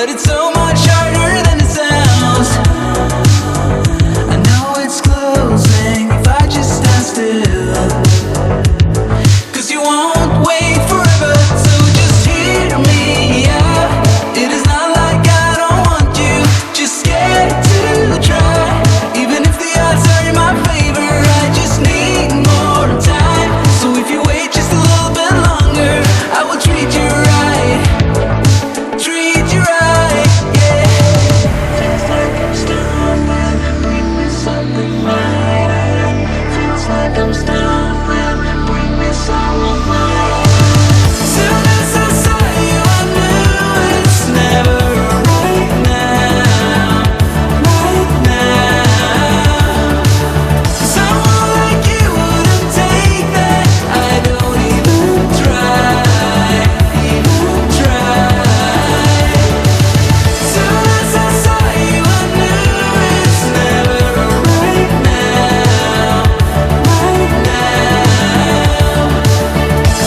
but it's so much harder than it sounds. I know it's closing if I just stand still, 'cause you won't wait forever, so just hear me out. It is not like I don't want you, just scared to try. Even if the odds are in my favor, I just need more time. So if you wait just a little bit longer, I will treat you right. Treat you right, yeah. Feels like I'm stumbling, bring me something right. Feels like I'm stumbling, bring me someone right. Soon as I saw you, I knew it's never right now, right now. Someone like you wouldn't take that. I don't even try, even try. Soon as I saw you, I knew it's never right now, right now.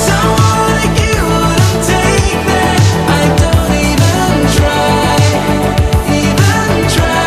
Someone like you wouldn't take that. I don't even try, even try.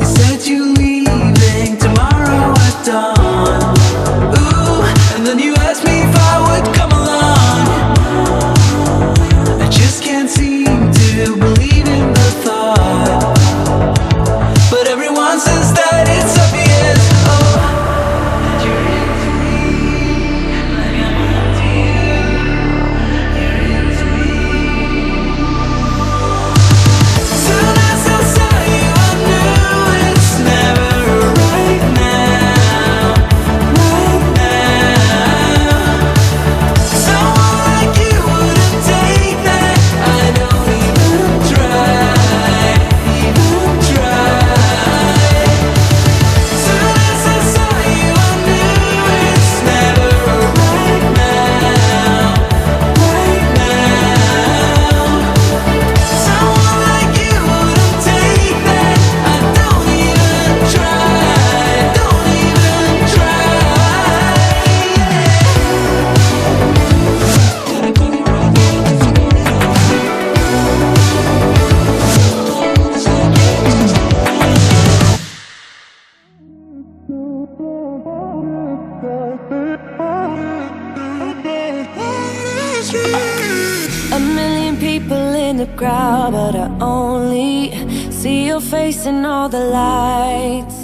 You said you leaving tomorrow at dawn. Ooh, and then you asked me if I would come along. I just can't seem to believe in the thought, but everyone says that it's obvious. Oh, that you're into me, like I'm into you. You're into me. Soon as I saw you, I knew it's never right now, right now. Someone like you wouldn't take that. I don't even try, even try. Soon as I saw you, I knew it's never right now, right now. Someone like you wouldn't take that. I don't even try, don't even try. A million people in the crowd, but I only see your face in all the lights.